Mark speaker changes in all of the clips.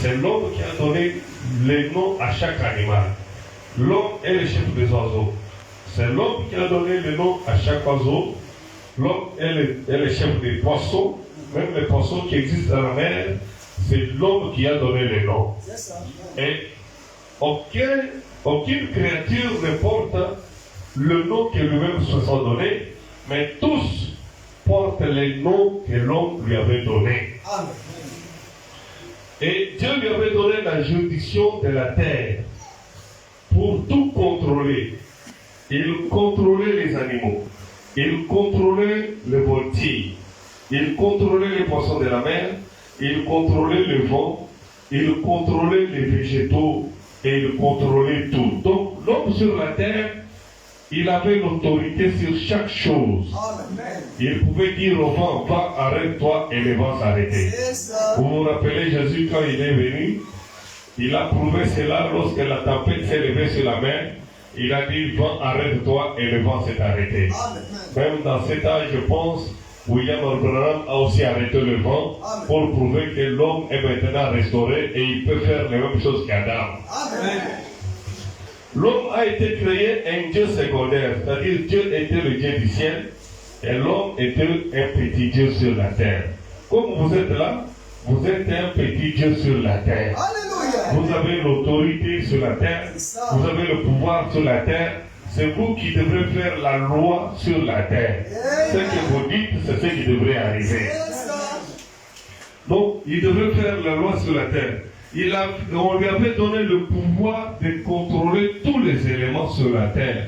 Speaker 1: C'est l'homme qui a donné les noms à chaque animal. L'homme est le chef des oiseaux. C'est l'homme qui a donné le nom à chaque oiseau. L'homme est le chef des poissons. Même les poissons qui existent dans la mer, c'est l'homme qui a donné les noms. Et aucune créature ne porte le nom que lui-même se soit donné, mais tous portent les noms que l'homme lui avait donnés. Et Dieu lui avait donné la juridiction de la terre pour tout contrôler. Il contrôlait les animaux, il contrôlait les voltiers, il contrôlait les poissons de la mer, il contrôlait le vent, il contrôlait les végétaux et il contrôlait tout. Donc l'homme sur la terre, il avait l'autorité sur chaque chose. Il pouvait dire au vent, va, arrête-toi, et le vent s'arrêtait. Vous vous rappelez Jésus quand il est venu, il a prouvé cela lorsque la tempête s'est levée sur la mer. Il a dit, vent, arrête-toi, et le vent s'est arrêté. Même dans cet âge, je pense, William Branham a aussi arrêté le vent pour prouver que l'homme est maintenant restauré et il peut faire les mêmes choses qu'Adam. L'homme a été créé un Dieu secondaire, c'est-à-dire Dieu était le Dieu du ciel et l'homme était un petit Dieu sur la terre. Comme vous êtes là, vous êtes un petit Dieu sur la terre. Vous avez l'autorité sur la terre, vous avez le pouvoir sur la terre. C'est vous qui devrez faire la loi sur la terre. Ce que vous dites, c'est ce qui devrait arriver. Donc, il devrait faire la loi sur la terre. On lui avait donné le pouvoir de contrôler tous les éléments sur la terre.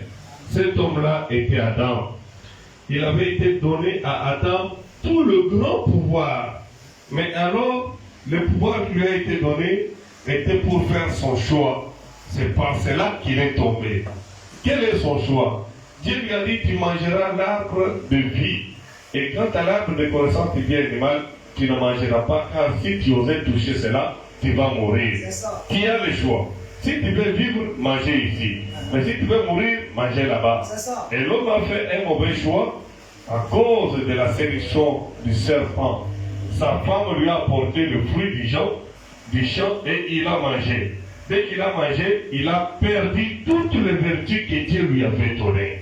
Speaker 1: Cet homme-là était Adam. Il avait été donné à Adam tout le grand pouvoir. Mais alors, le pouvoir qui lui a été donné était pour faire son choix. C'est par cela qu'il est tombé. Quel est son choix? Dieu lui a dit, tu mangeras l'arbre de vie. Et quant à l'arbre de connaissance du bien et du mal, tu ne mangeras pas, car si tu osais toucher cela, tu vas mourir. Qui a le choix? Si tu veux vivre, manger ici. Mais si tu veux mourir, manger là-bas. Et l'homme a fait un mauvais choix à cause de la séduction du serpent. Sa femme lui a apporté le fruit du champ et il a mangé. Dès qu'il a mangé, il a perdu toutes les vertus que Dieu lui avait données.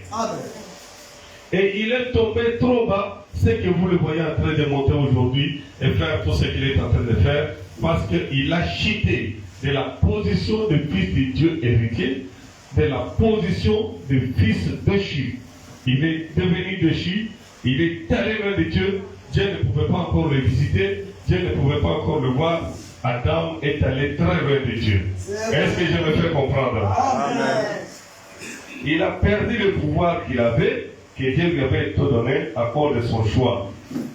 Speaker 1: Et il est tombé trop bas, c'est que vous le voyez en train de monter aujourd'hui et faire tout ce qu'il est en train de faire, parce qu'il a chuté de la position de fils de Dieu héritier, de la position de fils déchu. Il est devenu déchu, il est allé loin de Dieu, Dieu ne pouvait pas encore le visiter, Dieu ne pouvait pas encore le voir. Adam est allé très loin de Dieu. Est-ce que je me fais comprendre? Amen. Il a perdu le pouvoir qu'il avait, que Dieu lui avait tout donné à cause de son choix.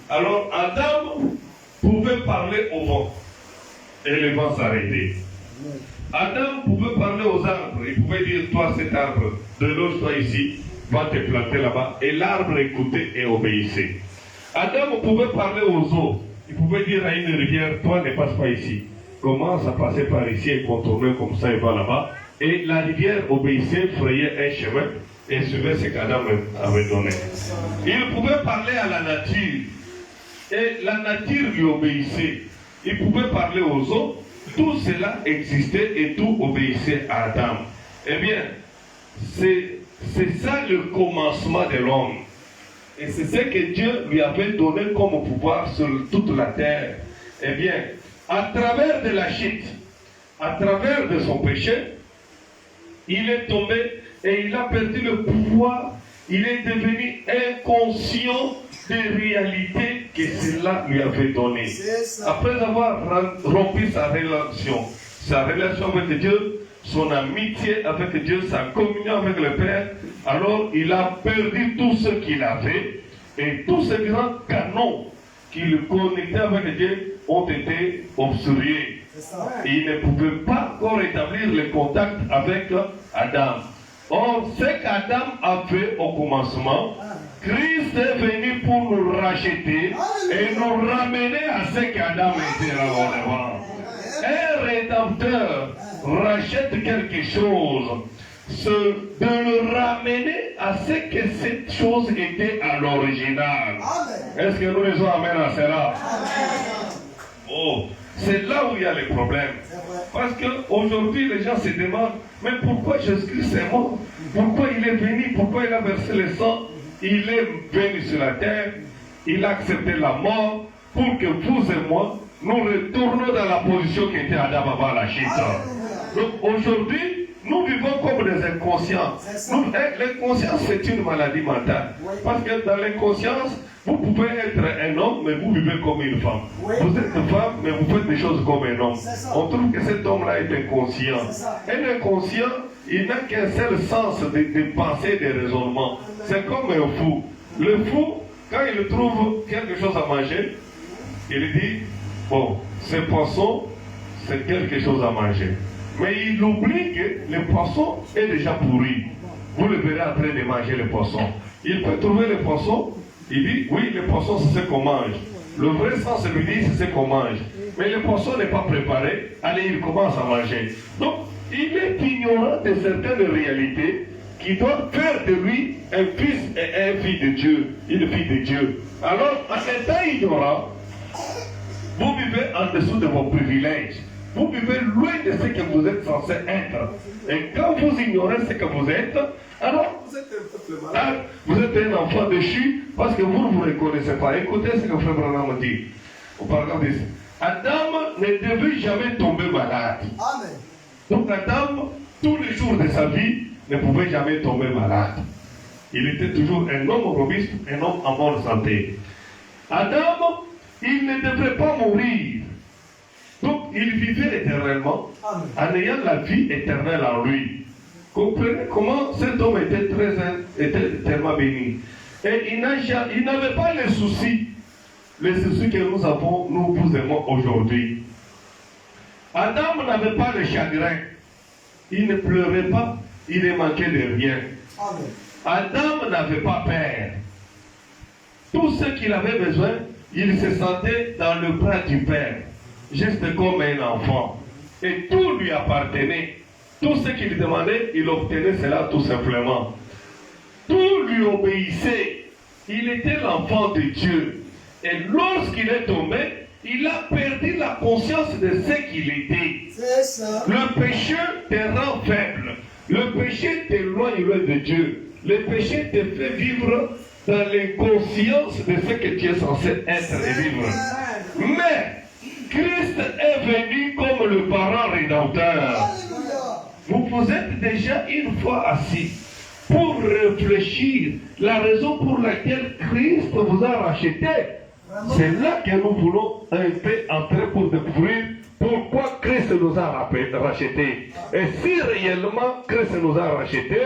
Speaker 1: Alors Adam pouvait parler au vent et le vent s'arrêtait. Adam pouvait parler aux arbres. Il pouvait dire, toi cet arbre, déloge-toi ici, va te planter là-bas. Et l'arbre écoutait et obéissait. Adam pouvait parler aux eaux. Il pouvait dire à une rivière, toi ne passe pas ici. Commence à passer par ici et contourner comme ça et va là-bas. Et la rivière obéissait, frayait un chemin et suivait ce qu'Adam avait donné. Il pouvait parler à la nature. Et la nature lui obéissait. Il pouvait parler aux eaux. Tout cela existait et tout obéissait à Adam. Eh bien, c'est ça le commencement de l'homme. Et c'est ce que Dieu lui avait donné comme pouvoir sur toute la terre. Eh bien, à travers de la chute, à travers de son péché, il est tombé et il a perdu le pouvoir. Il est devenu inconscient des réalités que cela lui avait données. Après avoir rompu sa relation avec Dieu, son amitié avec Dieu, sa communion avec le Père, alors il a perdu tout ce qu'il avait et tous ces grands canaux qui le connectaient avec Dieu ont été obstrués. Et il ne pouvait pas encore établir le contact avec Adam. Or, ce qu'Adam a fait au commencement, Christ est venu pour nous racheter et nous ramener à ce qu'Adam était avant. Un rédempteur rachète quelque chose, de le ramener à ce que cette chose était à l'original. Est-ce que nous disons amen à cela? Oh, C'est là où il y a les problèmes. Parce qu'aujourd'hui, les gens se demandent, mais pourquoi Jésus-Christ est mort? Pourquoi il est venu? Pourquoi il a versé le sang? Il est venu sur la terre, il a accepté la mort pour que vous et moi, nous retournions dans la position qui était Adam avant la chute. Donc aujourd'hui, nous vivons comme des inconscients. L'inconscience, c'est une maladie mentale. Parce que dans l'inconscience, vous pouvez être un homme, mais vous vivez comme une femme. Vous êtes une femme, mais vous faites des choses comme un homme. On trouve que cet homme-là est inconscient. Un inconscient, il n'a qu'un seul sens de pensée et de raisonnement. C'est comme un fou. Le fou, quand il trouve quelque chose à manger, il dit, bon, ce poisson, c'est quelque chose à manger. Mais il oublie que le poisson est déjà pourri. Vous le verrez en train de manger le poisson. Il peut trouver le poisson, il dit, oui, le poisson c'est ce qu'on mange. Le vrai sens lui dit, c'est ce qu'on mange. Mais le poisson n'est pas préparé, allez, il commence à manger. Donc, il est ignorant de certaines réalités qui doivent faire de lui un fils et une fille de Dieu, une fille de Dieu. Alors, en étant ignorant, vous vivez en dessous de vos privilèges. Vous vivez loin de ce que vous êtes censé être. Et quand vous ignorez ce que vous êtes, alors vous êtes un enfant déchu parce que vous ne vous reconnaissez pas. Écoutez ce que Frère Branham dit. Par exemple, Adam ne devait jamais tomber malade. Amen. Donc Adam, tous les jours de sa vie, ne pouvait jamais tomber malade. Il était toujours un homme robuste, un homme en bonne santé. Adam, il ne devrait pas mourir. Donc, il vivait éternellement en ayant la vie éternelle en lui. Comprenez comment cet homme était tellement béni. Et il n'avait pas les soucis que nous avons, nous vous et moi aujourd'hui. Adam n'avait pas le chagrin. Il ne pleurait pas, il ne manquait de rien. Adam n'avait pas peur. Tout ce qu'il avait besoin, il se sentait dans le bras du Père. Juste comme un enfant. Et tout lui appartenait. Tout ce qu'il demandait, il obtenait cela tout simplement. Tout lui obéissait. Il était l'enfant de Dieu. Et lorsqu'il est tombé, il a perdu la conscience de ce qu'il était. C'est ça. Le péché te rend faible. Le péché t'éloigne loin de Dieu. Le péché te fait vivre dans l'inconscience de ce que tu es censé être et vivre. Mais Christ est venu comme le parent rédempteur. Vous êtes déjà une fois assis pour réfléchir la raison pour laquelle Christ vous a racheté. C'est là que nous voulons un peu entrer pour découvrir pourquoi Christ nous a racheté. Et si réellement Christ nous a racheté,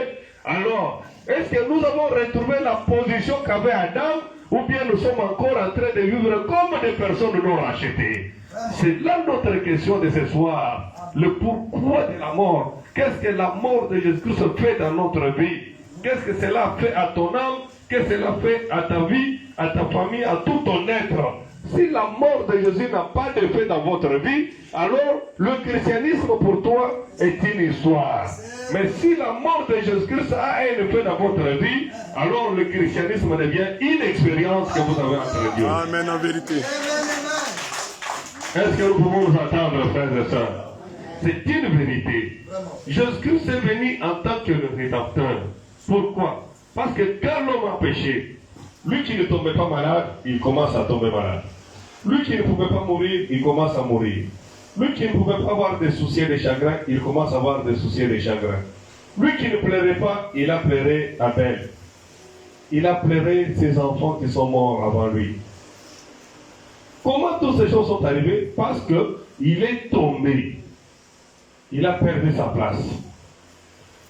Speaker 1: alors est-ce que nous avons retrouvé la position qu'avait Adam ou bien nous sommes encore en train de vivre comme des personnes non rachetées? C'est là notre question de ce soir. Le pourquoi de la mort. Qu'est-ce que la mort de Jésus-Christ fait dans notre vie? Qu'est-ce que cela fait à ton âme? Qu'est-ce que cela fait à ta vie, à ta famille, à tout ton être? Si la mort de Jésus n'a pas d'effet dans votre vie, alors le christianisme pour toi est une histoire. Mais si la mort de Jésus-Christ a un effet dans votre vie, alors le christianisme devient une expérience que vous avez entre Dieu.
Speaker 2: Amen en vérité.
Speaker 1: Est-ce que nous pouvons nous entendre, frères et sœurs? C'est une vérité. Jésus-Christ est venu en tant que le rédempteur. Pourquoi? Parce que quand l'homme a péché, lui qui ne tombait pas malade, il commence à tomber malade. Lui qui ne pouvait pas mourir, il commence à mourir. Lui qui ne pouvait pas avoir de soucis et de chagrins, il commence à avoir des soucis et des chagrins. Lui qui ne pleurait pas, il a pleuré Abel. Il a pleuré ses enfants qui sont morts avant lui. Comment toutes ces choses sont arrivées? Parce qu'il est tombé. Il a perdu sa place.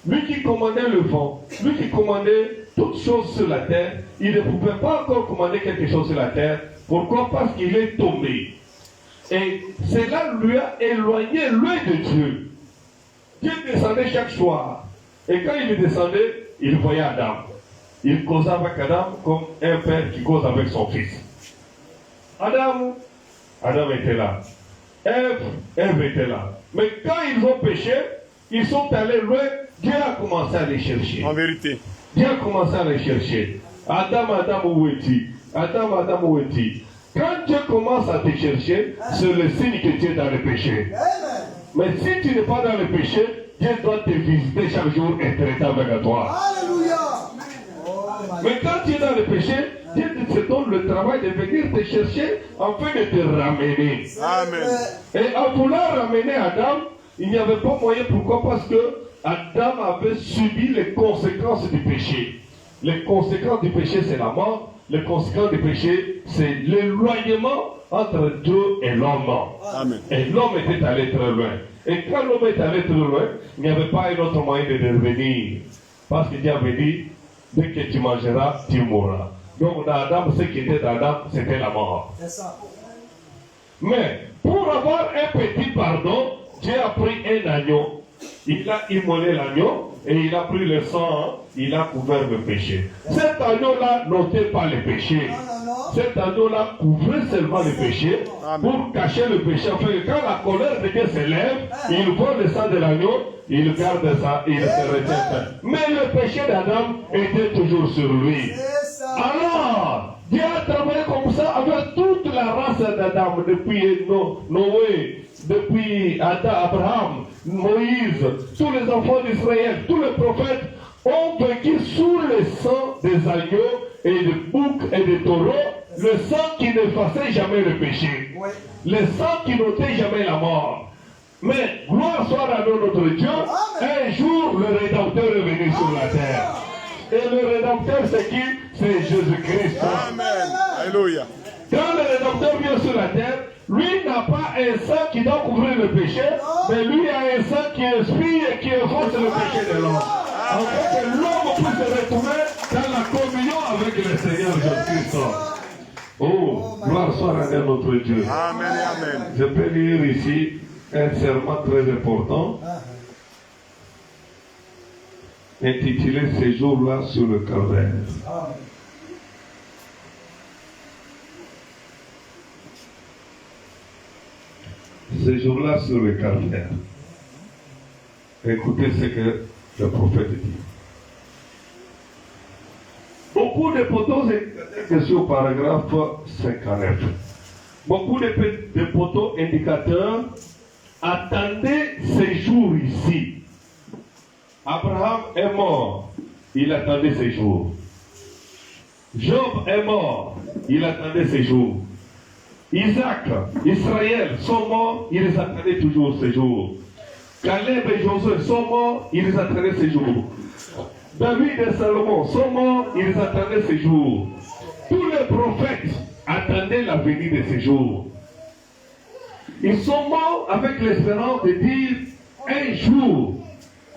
Speaker 1: Lui qui commandait le vent, lui qui commandait toutes choses sur la terre, il ne pouvait pas encore commander quelque chose sur la terre. Pourquoi? Parce qu'il est tombé. Et cela lui a éloigné loin de Dieu. Dieu descendait chaque soir. Et quand il descendait, il voyait Adam. Il causait avec Adam comme un père qui cause avec son fils. Adam était là. Ève était là. Mais quand ils ont péché, ils sont allés loin. Dieu a commencé à les chercher.
Speaker 2: En vérité.
Speaker 1: Dieu a commencé à les chercher. Adam, où es-tu? Adam, où es-tu? Quand Dieu commence à te chercher, c'est le signe que tu es dans le péché. Mais si tu n'es pas dans le péché, Dieu doit te visiter chaque jour et traiter avec toi.
Speaker 2: Alléluia.
Speaker 1: Mais quand tu es dans le péché, Dieu te donne le travail de venir te chercher afin de te ramener.
Speaker 3: Amen.
Speaker 1: Et en voulant ramener Adam, il n'y avait pas moyen. Pourquoi? Parce que Adam avait subi les conséquences du péché. Les conséquences du péché, c'est la mort. Les conséquences du péché, c'est l'éloignement entre Dieu et l'homme.
Speaker 3: Amen.
Speaker 1: Et l'homme était allé très loin. Et quand l'homme est allé très loin, il n'y avait pas un autre moyen de revenir. Parce que Dieu avait dit, dès que tu mangeras, tu mourras. Donc dans Adam, ce qui était dans Adam, c'était la mort.
Speaker 2: C'est ça.
Speaker 1: Mais pour avoir un petit pardon, Dieu a pris un agneau. Il a immolé l'agneau et il a pris le sang, il a couvert le péché. Cet agneau-là n'ôtait pas le péché. Cet agneau-là couvrait seulement le péché pour cacher le péché. Afin que quand la colère de Dieu s'élève, il voit le sang de l'agneau, il garde ça et il se retient. Mais le péché d'Adam était toujours sur lui. Alors, Dieu a travaillé comme ça avec toute la race d'Adam, depuis Noé, depuis Abraham, Moïse, tous les enfants d'Israël, tous les prophètes ont vécu sous le sang des agneaux et des boucs et des taureaux, le sang qui n'effaçait jamais le péché, le sang qui n'ôtait jamais la mort. Mais gloire soit à notre Dieu, un jour le Rédempteur est venu sur la terre. Et le Rédempteur, c'est qui? C'est Jésus-Christ.
Speaker 3: Amen. Alléluia.
Speaker 1: Quand le Rédempteur vient sur la terre, lui n'a pas un sang qui doit couvrir le péché, mais lui a un sang qui inspire et qui efface le péché de l'homme. Afin que l'homme puisse se retrouver dans la communion avec le Seigneur Jésus-Christ. Oh, gloire soit à notre Dieu.
Speaker 3: Amen et amen.
Speaker 1: Je peux lire ici un serment très important intitulé Ces jours-là sur le calvaire. Ces jours-là sur le calvaire. Écoutez ce que le prophète dit. Beaucoup de poteaux indiqués sur paragraphe 59. Beaucoup de poteaux indicateurs attendaient ces jours ici. Abraham est mort, il attendait ces jours. Job est mort, il attendait ces jours. Isaac, Israël sont morts, ils attendaient toujours ces jours. Caleb et Josué sont morts, ils attendaient ces jours. David et Salomon sont morts, ils attendaient ces jours. Tous les prophètes attendaient la venue de ces jours. Ils sont morts avec l'espérance de dire un jour,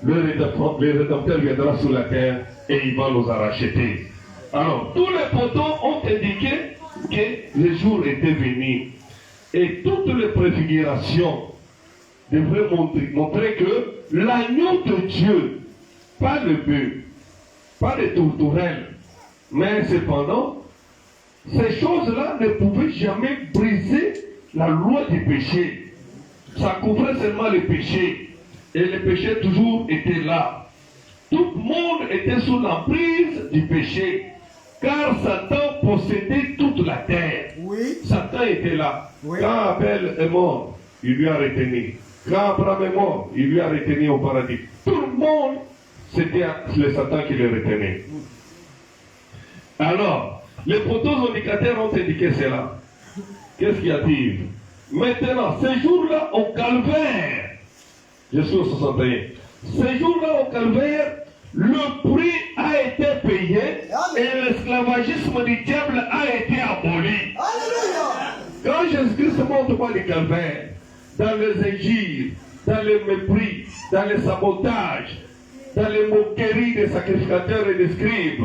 Speaker 1: le Rédempteur viendra sur la terre et il va nous racheter. Alors, tous les poteaux ont indiqué que le jour était venu. Et toutes les préfigurations devraient montrer que l'agneau de Dieu, pas le bœuf, pas les tourterelles, mais cependant, ces choses-là ne pouvaient jamais briser la loi du péché. Ça couvrait seulement le péché. Et le péché toujours était là. Tout le monde était sous l'emprise du péché. Car Satan possédait toute la terre. Satan était là. Quand Abel est mort, il lui a retenu. Quand Abraham est mort, il lui a retenu au paradis. Tout le monde, c'était le Satan qui le retenait. Alors, les poteaux indicateurs ont indiqué cela. Qu'est-ce qu'il y a-t-il? Maintenant, ces jours-là au calvaire, je suis au 61. Ces jours-là au calvaire, le prix a été payé et l'esclavagisme du diable a été aboli. Quand Jésus-Christ monte par le calvaire, dans les injures, dans les mépris, dans les sabotages, dans les moqueries des sacrificateurs et des scribes,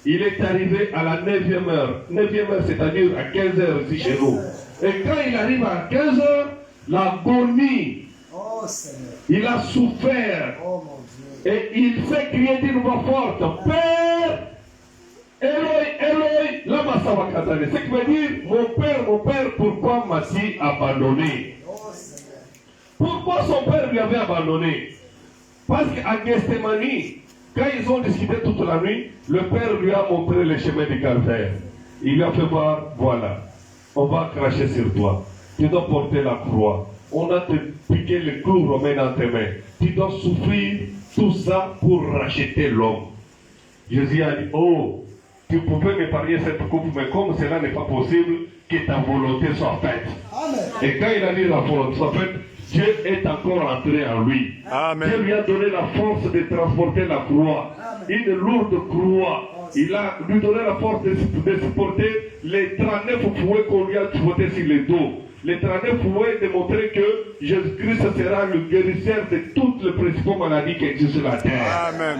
Speaker 1: il est arrivé à la 9e heure. 9e heure, c'est-à-dire à 15 heures ici chez nous. Et quand il arrive à 15 heures, l'agonie, il a souffert. Et il fait crier d'une voix forte, Père, Eloi, Eloi, lama sabachthani. Ce qui veut dire, mon Père, pourquoi m'as-tu abandonné? Pourquoi son père lui avait abandonné? Parce qu'à Gethsemane, quand ils ont discuté toute la nuit, le père lui a montré le chemin du calvaire. Il lui a fait voir, voilà, on va cracher sur toi. Tu dois porter la croix. On a te piqué les clous romains dans tes mains. Tu dois souffrir tout ça pour racheter l'homme. Jésus a dit, oh, tu pouvais m'épargner cette coupe, mais comme cela n'est pas possible, que ta volonté soit faite. Amen. Et quand il a dit la volonté soit faite, Dieu est encore entré en lui.
Speaker 3: Amen.
Speaker 1: Dieu lui a donné la force de transporter la croix. Amen. Une lourde croix. Il a lui donné la force de supporter les 39 fouets qu'on lui a fouettés sur le dos. Les 39 fouets démontraient que Jésus-Christ sera le guérisseur de toutes les principales maladies qui existent sur la terre.
Speaker 3: Amen.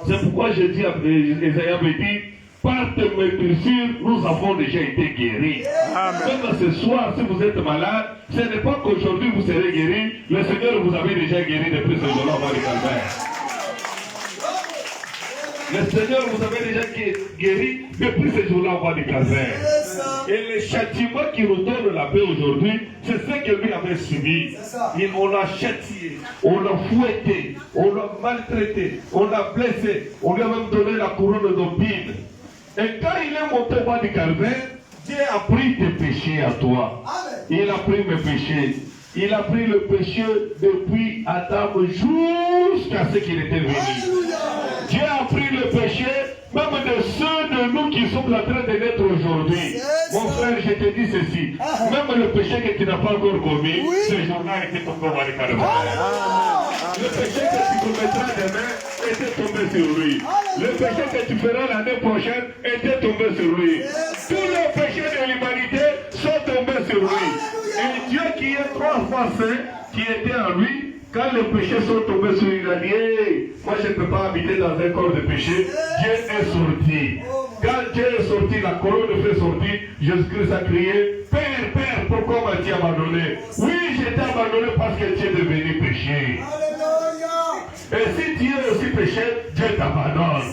Speaker 1: C'est pourquoi je dis à Isaïe avait dit, par tes meurtrissures, nous avons déjà été guéris. Amen. Même ce soir, si vous êtes malade, ce n'est pas qu'aujourd'hui vous serez guéri. Le Seigneur vous avait déjà guéri depuis ce jour-là avant le calvaire. Le Seigneur vous avait déjà guéri depuis ce jour-là avant le calvaire. Et le châtiment qui nous donne la paix aujourd'hui, c'est ce que lui avait subi. On l'a châtié, on l'a fouetté, on l'a maltraité, on l'a blessé, on lui a même donné la couronne d'épines. Et quand il est monté au bas du calvaire, Dieu a pris tes péchés à toi. Il a pris mes péchés. Il a pris le péché depuis Adam jusqu'à ce qu'il était venu. Dieu a pris le péché même de ceux de nous qui sommes en train de naître aujourd'hui. Mon frère, je te dis ceci. Même le péché que tu n'as pas encore commis, ce jour-là était tombé dans le calvaire. Le péché que tu commettras demain était tombé sur lui. Le péché que tu feras l'année prochaine était tombé sur lui. Tous les péchés de l'humanité sont tombés sur lui. Et Dieu qui est 3 fois saint, qui était en lui, quand les péchés sont tombés sur lui, il a dit, hey, moi je ne peux pas habiter dans un corps de péché. Dieu est sorti. Quand Dieu est sorti, la colonne de feu sortie, Jésus-Christ a crié, Père, Père, pourquoi m'as-tu abandonné? Oui, je t'ai abandonné parce que tu es devenu péché. Et si tu es aussi péché, Dieu t'abandonne.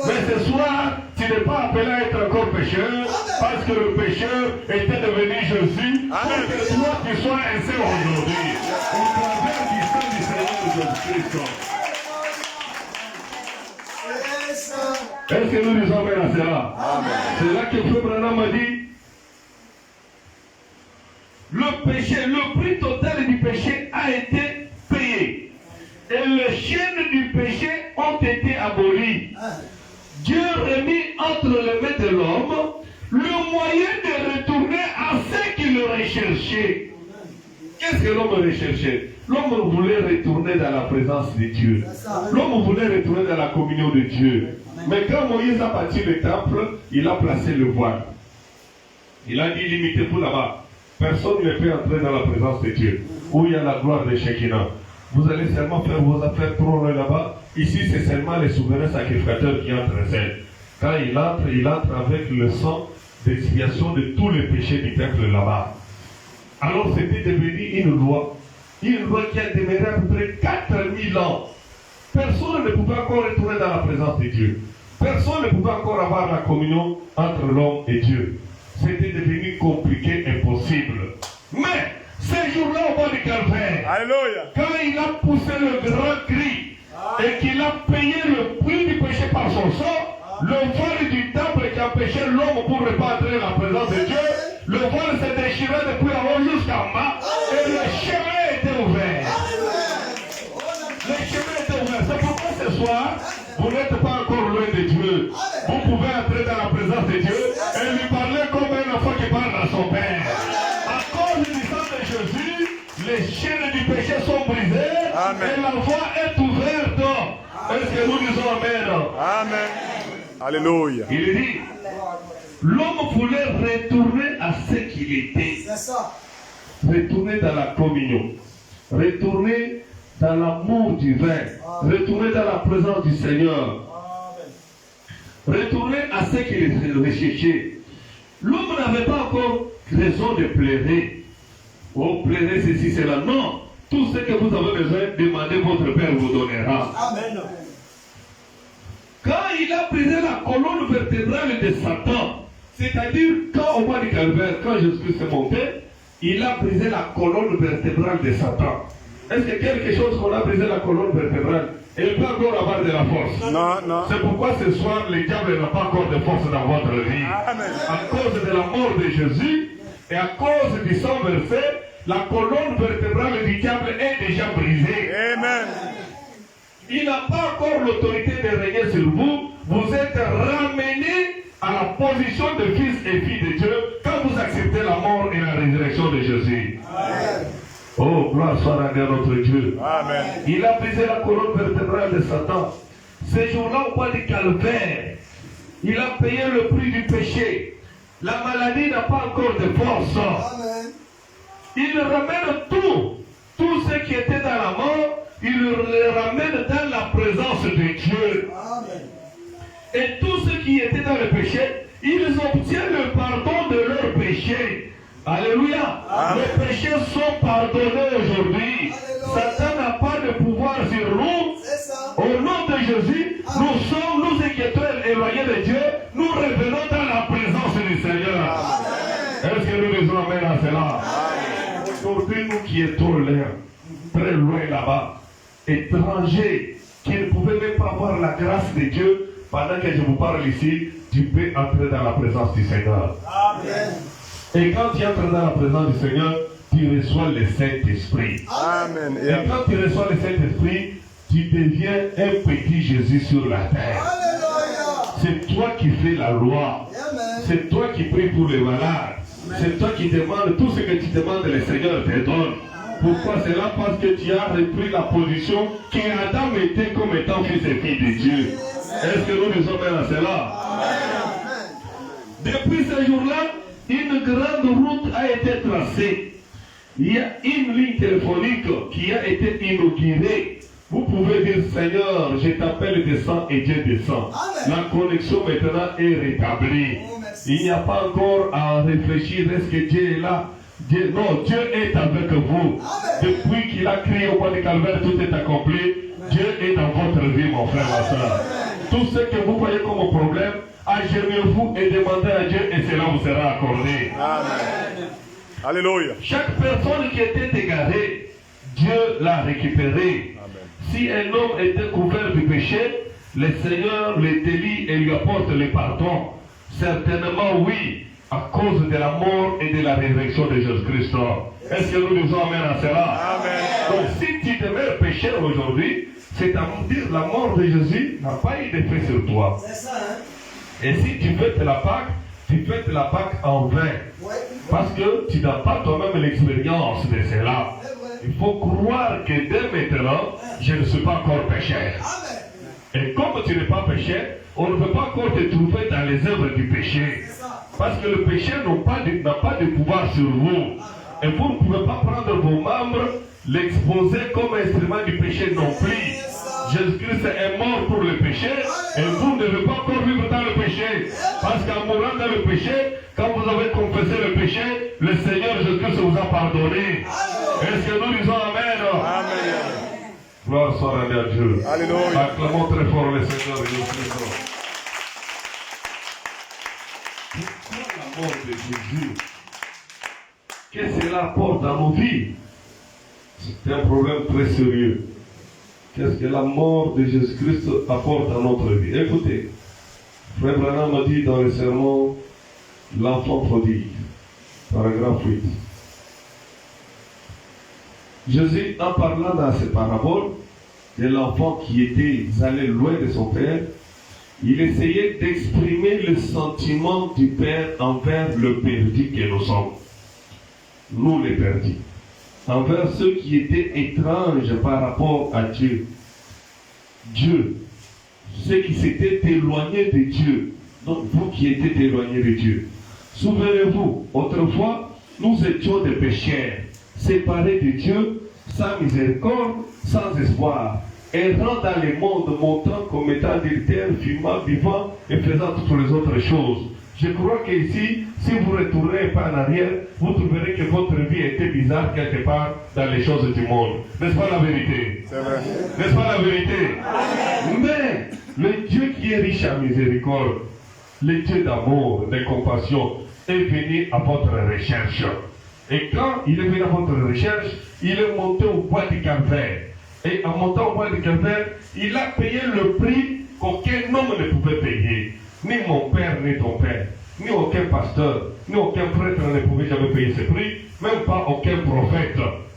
Speaker 1: Mais ce soir, tu n'es pas appelé à être encore pécheur, parce que le pécheur était devenu Jésus, pour que toi tu sois un saint aujourd'hui. Au travers du sang du Seigneur Jésus-Christ. Est-ce que nous disons bien à cela? C'est là que Frère Branham m'a dit, le péché, le prix total du péché a été payé. Et les chaînes du péché ont été abolies. Dieu remit entre les mains de l'homme le moyen de retourner à ce qu'il recherchait. Qu'est-ce que l'homme recherchait? L'homme voulait retourner dans la présence de Dieu. L'homme voulait retourner dans la communion de Dieu. Mais quand Moïse a bâti le temple, il a placé le voile. Il a dit, limitez-vous là-bas. Personne ne peut entrer dans la présence de Dieu, où il y a la gloire de Shekinah. Vous allez seulement faire vos affaires trop loin là-bas. Ici, c'est seulement les souverains sacrificateurs qui entrent en scène. Quand il entre avec le sang d'expiation de tous les péchés du peuple là-bas. Alors, c'était devenu une loi qui a demeuré à peu près 4000 ans. Personne ne pouvait encore retourner dans la présence de Dieu. Personne ne pouvait encore avoir la communion entre l'homme et Dieu. C'était devenu compliqué, impossible. Mais, ces jours-là au bas du calvaire, quand il a poussé le grand cri et qu'il a payé le prix du péché par son sang, le voile du temple qui empêchait l'homme pour ne pas entrer dans la présence de Dieu, le voile s'est déchiré depuis en haut jusqu'en bas et le chemin était ouvert. Le chemin était ouvert. C'est pourquoi ce soir, vous n'êtes pas encore loin de Dieu. Vous pouvez entrer dans la présence de Dieu et lui parler comme un enfant qui parle à son père. À cause du sang de Jésus, les chaînes du péché sont brisées. Amen. Et la voie est ouverte. Est-ce que nous disons Amen?
Speaker 3: Amen. Alléluia.
Speaker 1: Il dit, l'homme voulait retourner à ce qu'il était. C'est ça. Retourner dans la communion. Retourner dans l'amour divin. Retourner dans la présence du Seigneur. Retourner à ce qu'il recherchait. L'homme n'avait pas encore raison de pleurer. Oh, pleurer ceci, cela. Non. Tout ce que vous avez besoin, demandez, votre Père vous donnera. Amen. Quand il a brisé la colonne vertébrale de Satan, c'est-à-dire quand au bas du calvaire, quand Jésus-Christ est monté, il a brisé la colonne vertébrale de Satan. Est-ce que quelque chose qu'on a brisé la colonne vertébrale, Il peut encore avoir de la force.
Speaker 3: Non, non.
Speaker 1: C'est pourquoi ce soir, le diable n'a pas encore de force dans votre vie.
Speaker 3: Amen.
Speaker 1: À cause de la mort de Jésus et à cause du sang versé, la colonne vertébrale du diable est déjà brisée.
Speaker 3: Amen.
Speaker 1: Il n'a pas encore l'autorité de régner sur vous. Vous êtes ramenés à la position de fils et filles de Dieu quand vous acceptez la mort et la résurrection de Jésus.
Speaker 3: Amen.
Speaker 1: Oh, gloire soit rendue à notre Dieu.
Speaker 3: Amen.
Speaker 1: Il a brisé la colonne vertébrale de Satan. Ce jour-là, au bois du calvaire, il a payé le prix du péché. La maladie n'a pas encore de force.
Speaker 2: Amen.
Speaker 1: Il ramène tout ce qui était dans la mort, il le ramène dans la présence de Dieu.
Speaker 2: Amen.
Speaker 1: Et tous ceux qui étaient dans le péché, ils obtiennent le pardon de leurs péchés. Alléluia.
Speaker 3: Amen.
Speaker 1: Les péchés sont pardonnés aujourd'hui.
Speaker 2: Alléluia.
Speaker 1: Satan n'a pas de pouvoir sur nous.
Speaker 2: C'est ça.
Speaker 1: Au nom de Jésus, nous inquiétons éloignés de Dieu, nous revenons dans la présence du Seigneur. Est-ce que nous disons amen à cela? Aujourd'hui, nous qui étions là, très loin là-bas, étrangers, qui ne pouvaient même pas voir la grâce de Dieu, pendant que je vous parle ici, tu peux entrer dans la présence du Seigneur.
Speaker 2: Amen.
Speaker 1: Et quand tu entres dans la présence du Seigneur, tu reçois le Saint-Esprit.
Speaker 3: Amen.
Speaker 1: Et quand tu reçois le Saint-Esprit, tu deviens un petit Jésus sur la terre.
Speaker 2: Alléluia.
Speaker 1: C'est toi qui fais la loi.
Speaker 2: Amen.
Speaker 1: C'est toi qui pries pour les malades. C'est toi qui demandes tout ce que tu demandes, le Seigneur te donne. Pourquoi c'est là? Parce que tu as repris la position qu'Adam était comme étant fils et fille de Dieu. Est-ce que nous disons bien à cela? Depuis ce jour-là, une grande route a été tracée. Il y a une ligne téléphonique qui a été inaugurée. Vous pouvez dire, Seigneur, je t'appelle, descends, et Dieu descend.
Speaker 2: Amen.
Speaker 1: La connexion maintenant est rétablie.
Speaker 2: Oh, merci.
Speaker 1: Il n'y a pas encore à réfléchir, est-ce que Dieu est là? Non, Dieu est avec vous.
Speaker 2: Amen.
Speaker 1: Depuis qu'il a crié au bois du calvaire, tout est accompli. Dieu est dans votre vie, mon frère, ma soeur. Tout ce que vous voyez comme problème, agenouillez-vous et demandez à Dieu et cela vous sera accordé.
Speaker 3: Amen. Alléluia.
Speaker 1: Chaque personne qui était égarée, Dieu l'a récupérée. Si un homme était couvert du péché, le Seigneur le délie et lui apporte le pardon. Certainement oui, à cause de la mort et de la résurrection de Jésus-Christ. Est-ce que nous disons amen à cela?
Speaker 3: Amen.
Speaker 1: Donc si tu demeures pécheur aujourd'hui, c'est à dire la mort de Jésus n'a pas eu d'effet sur toi.
Speaker 2: C'est ça, hein?
Speaker 1: Et si tu fais la Pâque, tu fais la Pâque en vain.
Speaker 2: Ouais.
Speaker 1: Parce que tu n'as pas toi-même l'expérience de cela.
Speaker 2: C'est vrai.
Speaker 1: Il faut croire que dès maintenant, je ne suis pas encore pécheur.
Speaker 2: Amen.
Speaker 1: Et comme tu n'es pas pécheur, on ne peut pas encore te trouver dans les œuvres du péché.
Speaker 2: C'est ça.
Speaker 1: Parce que le péché n'a pas de pouvoir sur vous. Et vous ne pouvez pas prendre vos membres, l'exposer comme instrument du péché non plus. Jésus-Christ est mort pour le péché et vous ne devez pas encore vivre dans le péché. Parce qu'en mourant dans le péché, quand vous avez confessé le péché, le Seigneur Jésus-Christ vous a pardonné. Est-ce que nous disons Amen?
Speaker 3: Amen.
Speaker 1: Gloire soit rendue à Dieu.
Speaker 3: Alléluia.
Speaker 1: Acclamons très fort le Seigneur Jésus-Christ. Pourquoi la mort de Jésus? Qu'est-ce que cela apporte dans nos vies? C'est un problème très sérieux. Qu'est-ce que la mort de Jésus-Christ apporte à notre vie? Écoutez, Frère Branham m'a dit dans le sermon l'enfant prodigue, paragraphe 8. Jésus, en parlant dans cette parabole de l'enfant qui était allé loin de son père, il essayait d'exprimer le sentiment du père envers le perdu que nous sommes. Nous les perdus. Envers ceux qui étaient étranges par rapport à Dieu. Dieu. Ceux qui s'étaient éloignés de Dieu. Donc vous qui étiez éloignés de Dieu. Souvenez-vous, autrefois, nous étions des pécheurs, séparés de Dieu, sans miséricorde, sans espoir, errant dans le monde, montrant comme étant adultère, fumant, vivant et faisant toutes les autres choses. Je crois qu'ici, si vous retournez pas en arrière, vous trouverez que votre vie était bizarre quelque part dans les choses du monde. N'est-ce pas la vérité?
Speaker 3: C'est vrai.
Speaker 1: N'est-ce pas la vérité? Mais le Dieu qui est riche en miséricorde, le Dieu d'amour, de compassion, est venu à votre recherche. Et quand il est venu à votre recherche, il est monté au bois du calvaire. Et en montant au bois du calvaire, il a payé le prix qu'aucun homme ne pouvait payer. Ni mon père, ni ton père, ni aucun pasteur, ni aucun prêtre ne pouvait jamais payer ce prix, même pas aucun prophète.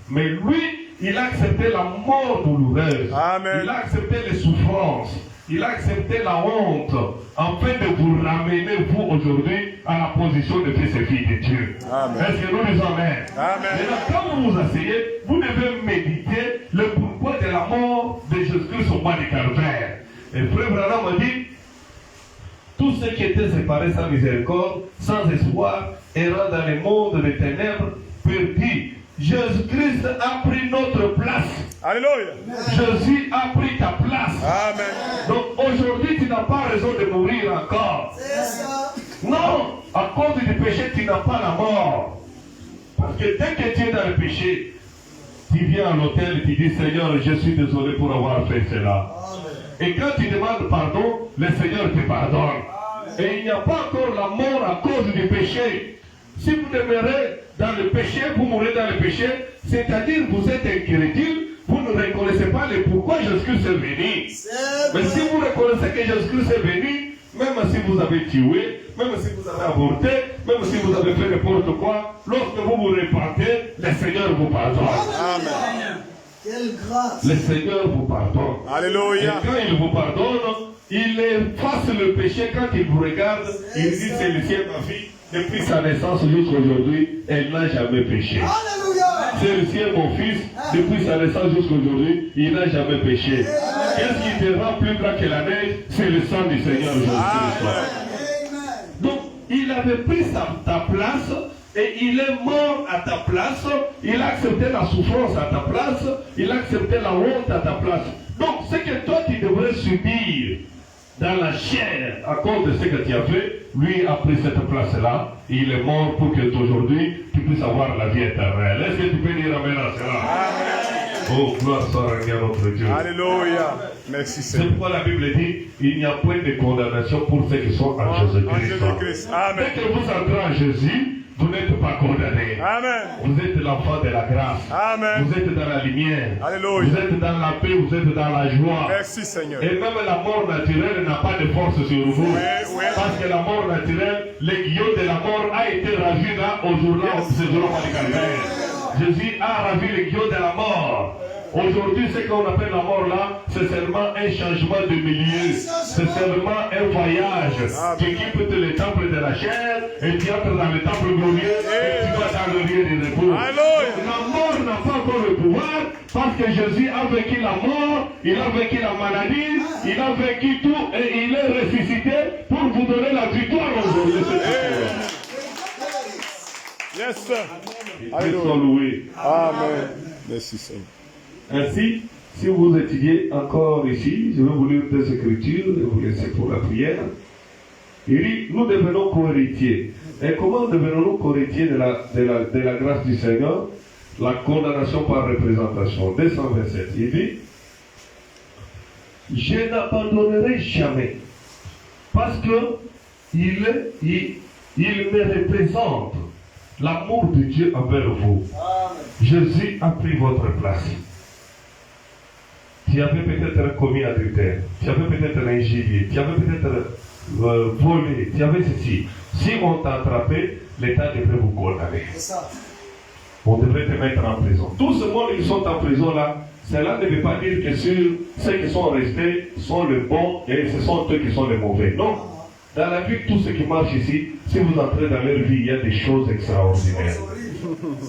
Speaker 1: Mais lui, il a accepté la mort douloureuse.
Speaker 3: Amen.
Speaker 1: Il a accepté les souffrances. Il a accepté la honte afin de vous ramener, vous, aujourd'hui, à la position de fils et filles de Dieu.
Speaker 3: Amen.
Speaker 1: Est-ce que nous disons Amen?
Speaker 3: Amen.
Speaker 1: Maintenant, quand vous vous asseyez, vous devez méditer le pourquoi de la mort de Jésus-Christ au bois du calvaire. Et frère Branham m'a dit, tous ceux qui étaient séparés sans miséricorde, sans espoir, errant dans les mondes des ténèbres, perdus. Jésus-Christ a pris notre place.
Speaker 3: Alléluia.
Speaker 1: Jésus a pris ta place.
Speaker 3: Amen.
Speaker 1: Donc aujourd'hui, tu n'as pas raison de mourir encore.
Speaker 2: C'est ça.
Speaker 1: Non, à cause du péché, tu n'as pas la mort. Parce que dès que tu es dans le péché, tu viens à l'autel et tu dis, Seigneur, je suis désolé pour avoir fait cela. Et quand tu demandes pardon, le Seigneur te pardonne. Et il n'y a pas encore la mort à cause du péché. Si vous demeurez dans le péché, vous mourrez dans le péché, c'est-à-dire vous êtes incrédule, vous ne reconnaissez pas le pourquoi Jésus-Christ est venu. Mais si vous reconnaissez que Jésus-Christ est venu, même si vous avez tué, même si vous avez avorté, même si vous avez fait n'importe quoi, lorsque vous vous repentez, le Seigneur vous pardonne.
Speaker 3: Amen.
Speaker 2: Quelle grâce.
Speaker 1: Le Seigneur vous pardonne. Et
Speaker 3: Alléluia.
Speaker 1: quand il vous pardonne, il efface le péché. Quand il vous regarde, il dit, c'est le ciel, ma fille. Depuis sa naissance jusqu'à aujourd'hui, elle n'a jamais péché.
Speaker 2: Alléluia.
Speaker 1: C'est le ciel, mon fils. Depuis sa naissance jusqu'à aujourd'hui, il n'a jamais péché. Qu'est-ce qui te rend plus grand que la neige? C'est le sang du Seigneur Jésus-Christ.
Speaker 2: Amen.
Speaker 1: Donc, il avait pris ta place et il est mort à ta place. Il a accepté la souffrance à ta place. Il a accepté la honte à ta place. Donc, ce que toi, tu devrais subir dans la chair à cause de ce que tu as fait, lui a pris cette place-là. Il est mort pour que aujourd'hui, tu puisses avoir la vie éternelle. Est-ce que tu peux dire Amen à cela?
Speaker 3: Amen.
Speaker 1: Oh, gloire soit rendue à notre Dieu.
Speaker 3: Alléluia. Merci
Speaker 1: C'est
Speaker 3: Seigneur.
Speaker 1: pourquoi la Bible dit, il n'y a point de condamnation pour ceux qui sont en
Speaker 3: En
Speaker 1: Jésus-Christ.
Speaker 3: Jésus-Christ. Amen.
Speaker 1: Dès que vous entrez en Jésus, vous n'êtes pas condamné.
Speaker 3: Amen.
Speaker 1: Vous êtes l'enfant de la grâce.
Speaker 3: Amen.
Speaker 1: Vous êtes dans la lumière.
Speaker 3: Alléluia.
Speaker 1: Vous êtes dans la paix, vous êtes dans la joie.
Speaker 3: Merci Seigneur.
Speaker 1: Et même la mort naturelle n'a pas de force sur vous.
Speaker 3: Oui.
Speaker 1: Parce que la mort naturelle, l'aiguillon de la mort a été ravi là au jour-là, ce jour-là du calvaire. Jésus a ravi l'aiguillon de la mort. Aujourd'hui, ce qu'on appelle la mort là, c'est seulement un changement de milieu. C'est seulement un voyage. Tu quittes le temple de la chair et tu entres dans le temple glorieux et tu vas dans le lieu du repos.
Speaker 3: Alléluia.
Speaker 1: La mort n'a pas encore le pouvoir parce que Jésus a vaincu la mort, il a vaincu la maladie, il a vaincu tout et il est ressuscité pour vous donner la victoire aujourd'hui.
Speaker 3: Yes sir.
Speaker 1: Ils sont
Speaker 3: Alléluia.
Speaker 1: loués.
Speaker 3: Amen. Merci Seigneur.
Speaker 1: Ainsi, si vous étudiez encore ici, je vais vous lire des écritures et vous laisser pour la prière. Il dit, nous devenons co-héritiers. Et comment devenons-nous co-héritiers de la grâce du Seigneur? La condamnation par représentation. 227. Il dit, je n'abandonnerai jamais. Parce que il me représente l'amour de Dieu envers vous. Jésus a pris votre place. Tu avais peut-être commis adultère, tu avais peut-être injurié, tu avais peut-être volé, tu avais ceci. Si on t'a attrapé, l'État devrait vous condamner.
Speaker 2: C'est ça.
Speaker 1: On devrait te mettre en prison. Tout ce monde qui sont en prison là, cela ne veut pas dire que ceux qui sont restés sont les bons et ce sont eux qui sont les mauvais. Non. Dans la vie, tous ceux qui marchent ici, si vous entrez dans leur vie, il y a des choses extraordinaires.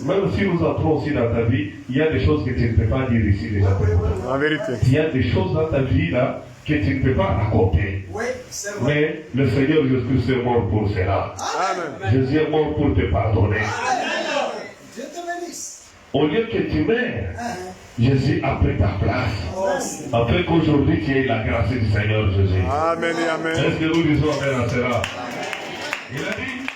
Speaker 1: Même si nous entrons aussi dans ta vie, il y a des choses que tu ne peux pas dire ici déjà.
Speaker 3: En vérité.
Speaker 1: Il y a des choses dans ta vie là que tu ne peux pas raconter.
Speaker 2: Oui, c'est vrai.
Speaker 1: Mais le Seigneur Jésus-Christ est mort pour cela.
Speaker 3: Amen.
Speaker 1: Jésus est mort pour te pardonner.
Speaker 2: Dieu te bénisse.
Speaker 1: Au lieu que tu meurs, Jésus a pris ta place. Afin qu'aujourd'hui tu aies la grâce du Seigneur Jésus.
Speaker 3: Amen et amen.
Speaker 1: Est-ce que nous disons Amen à cela? Il a dit,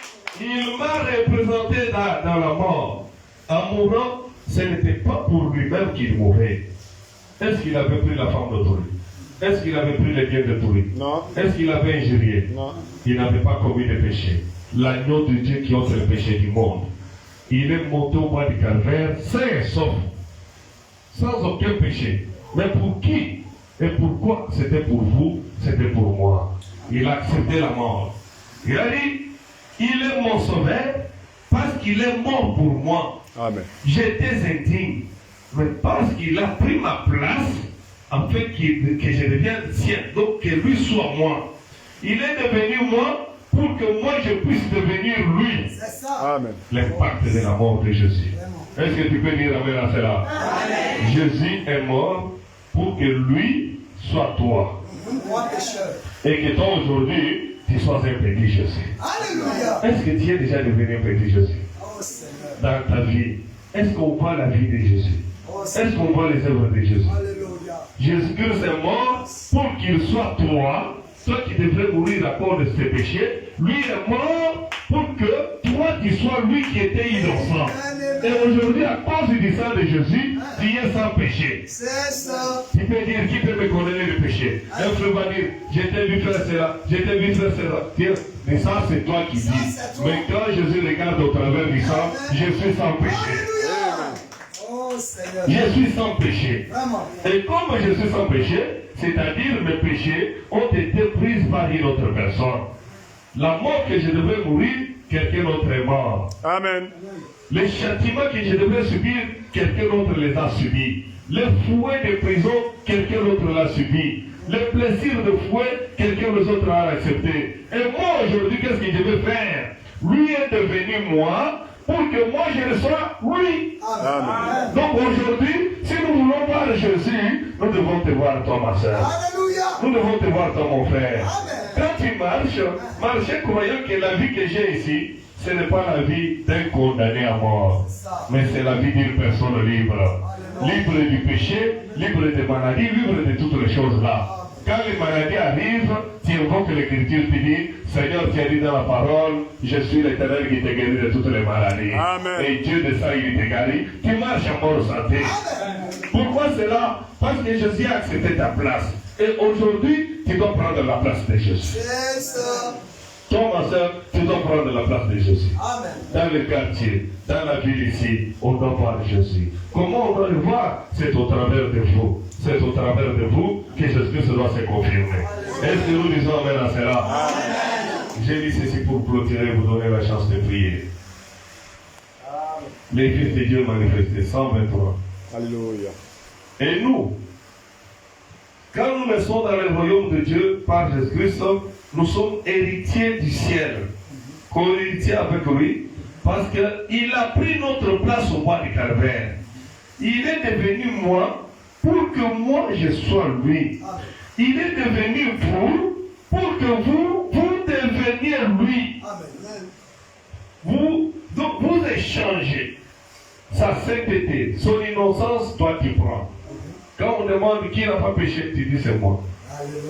Speaker 1: il m'a représenté dans la mort. En mourant, ce n'était pas pour lui-même qu'il mourait. Est-ce qu'il avait pris la femme d'autrui? Est-ce qu'il avait pris les biens d'autrui?
Speaker 3: Non.
Speaker 1: Est-ce qu'il avait injurié?
Speaker 3: Non.
Speaker 1: Il n'avait pas commis de péché. L'agneau de Dieu qui ôte le péché du monde. Il est monté au bois du calvaire, sain et sauf, sans aucun péché. Mais pour qui et pourquoi? C'était pour vous, c'était pour moi. Il a accepté la mort. Il a dit, il est mon sauveur parce qu'il est mort pour moi.
Speaker 3: Amen.
Speaker 1: J'étais indigne, mais parce qu'il a pris ma place, afin que je devienne sien, donc que lui soit moi. Il est devenu moi pour que moi je puisse devenir lui.
Speaker 2: C'est ça.
Speaker 3: Amen.
Speaker 1: L'impact de la mort de Jésus.
Speaker 2: Vraiment.
Speaker 1: Est-ce que tu peux dire amen à cela?
Speaker 2: Amen.
Speaker 1: Jésus est mort pour que lui soit toi.
Speaker 2: Moi, pécheur.
Speaker 1: Et que toi aujourd'hui, tu sois un petit Jésus.
Speaker 2: Alléluia.
Speaker 1: Est-ce que tu es déjà devenu un petit Jésus
Speaker 2: Oh Seigneur.
Speaker 1: dans ta vie? Est-ce qu'on voit la vie de Jésus?
Speaker 2: Oh
Speaker 1: Est-ce
Speaker 2: Seigneur.
Speaker 1: qu'on voit les œuvres de Jésus?
Speaker 2: Alléluia.
Speaker 1: Jésus-Christ est mort pour qu'il soit toi, toi qui devrais mourir à cause de tes péchés. Lui est mort pour que toi tu sois lui qui était innocent. Et aujourd'hui, à cause du sang de Jésus, tu es sans péché.
Speaker 2: C'est ça.
Speaker 1: Tu peux dire, qui peut me condamner le péché? Un frère va dire, je t'ai vu faire cela, je t'ai vu faire cela. Tiens, mais ça c'est toi qui dis. Mais quand Jésus regarde au travers du sang, je suis sans péché.
Speaker 2: Alléluia. Oh Seigneur.
Speaker 1: Je suis sans péché.
Speaker 2: Vraiment.
Speaker 1: Et comme je suis sans péché, c'est-à-dire mes péchés ont été pris par une autre personne. La mort que je devais mourir, quelqu'un d'autre est mort.
Speaker 3: Amen.
Speaker 1: Les châtiments que je devais subir, quelqu'un d'autre les a subis. Les fouets de prison, quelqu'un d'autre l'a subi. Les plaisirs de fouet, quelqu'un d'autre l'a accepté. Et moi aujourd'hui, qu'est-ce que je vais faire? Lui est devenu moi pour que moi je le sois lui.
Speaker 2: Amen.
Speaker 1: Donc aujourd'hui, si nous voulons voir Jésus, nous devons te voir toi ma soeur.
Speaker 2: Alléluia.
Speaker 1: Nous devons te voir toi mon frère.
Speaker 2: Amen.
Speaker 1: Quand tu marches, marchez croyant que la vie que j'ai ici, ce n'est pas la vie d'un condamné à mort, mais c'est la vie d'une personne libre. Libre du péché, libre des maladies, libre de toutes les choses là. Quand les maladies arrivent, tu invoques l'Écriture, tu dis, Seigneur, tu as dit dans la parole, je suis l'Éternel qui te guérit de toutes les maladies.
Speaker 3: Amen.
Speaker 1: Et Dieu de ça, il te guérit. Tu marches en bonne santé. Pourquoi cela? Parce que Jésus a accepté ta place. Et aujourd'hui, tu dois prendre la place de Jésus.
Speaker 2: C'est ça.
Speaker 1: Toi, ma soeur, tu dois prendre la place de Jésus.
Speaker 2: Amen.
Speaker 1: Dans le quartier, dans la ville ici, on doit voir Jésus. Comment on doit le voir? C'est au travers de vous. C'est au travers de vous que Jésus doit se confirmer. Est-ce que nous disons amen à cela? Amen. J'ai dit ceci pour clôturer et vous donner la chance de prier. Les fils de Dieu manifestés, 123.
Speaker 3: Alléluia.
Speaker 1: Et nous, quand nous naissons dans le royaume de Dieu par Jésus-Christ, nous sommes héritiers du ciel. Co-héritiers avec lui, parce qu'il a pris notre place au bois du calvaire. Il est devenu moi pour que moi je sois lui. Il est devenu vous pour que vous deveniez lui.
Speaker 2: Amen.
Speaker 1: Donc vous échangez sa sainteté, son innocence, toi tu prends. Quand on demande qui n'a pas péché, tu dis c'est moi.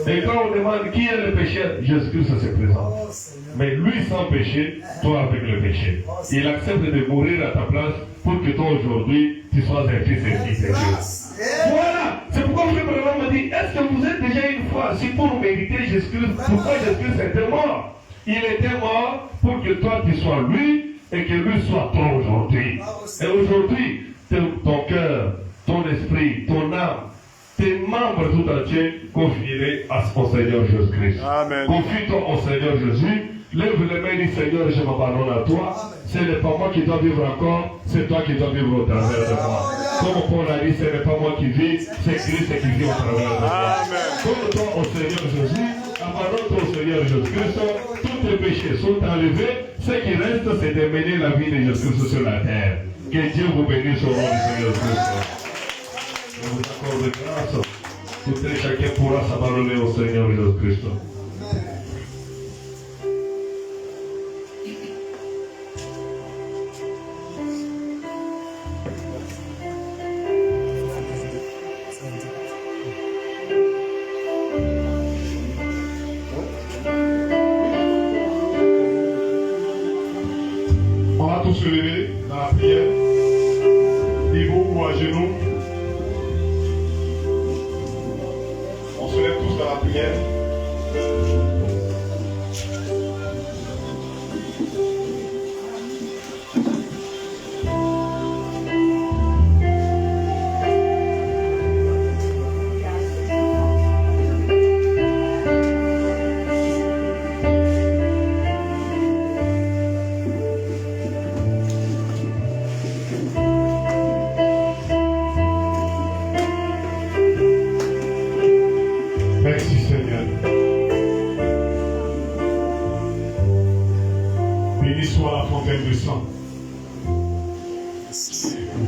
Speaker 1: Et quand on demande qui est le pécheur, Jésus-Christ se présente.
Speaker 2: Oh Seigneur.
Speaker 1: Mais lui sans péché, toi avec le péché. Il accepte de mourir à ta place pour que toi aujourd'hui, tu sois un fils et fille de Dieu.
Speaker 2: Grâce.
Speaker 1: Voilà, c'est pourquoi le Frère me dit, est-ce que vous êtes déjà une fois, si pour mériter Jésus-Christ, pourquoi Jésus-Christ était mort? Il était mort pour que toi tu sois lui et que lui soit toi aujourd'hui. Et aujourd'hui, ton cœur, ton esprit, ton âme, tes membres tout entiers, confie-les au Seigneur Jésus-Christ.
Speaker 3: Amen.
Speaker 1: Confie-toi au Seigneur Jésus. Lève les mains et dis Seigneur, je m'abandonne à toi. Ce n'est pas moi qui dois vivre encore, c'est toi qui dois vivre au travers de moi. Comme Paul a dit, ce n'est pas moi qui vis, c'est Christ qui vit au travers de moi.
Speaker 3: Amen.
Speaker 1: Donne-toi au Seigneur Jésus, abandonne-toi au Seigneur Jésus-Christ, tous tes péchés sont enlevés. Ce qui reste, c'est de mener la vie de Jésus-Christ sur la terre. Que Dieu vous bénisse au nom du Seigneur Jésus-Christ. Je vous accorde grâce. Tout et chacun pourra s'abandonner au Seigneur Jésus-Christ. On va tous se lever dans la prière, debout ou à genoux. On se lève tous dans la prière.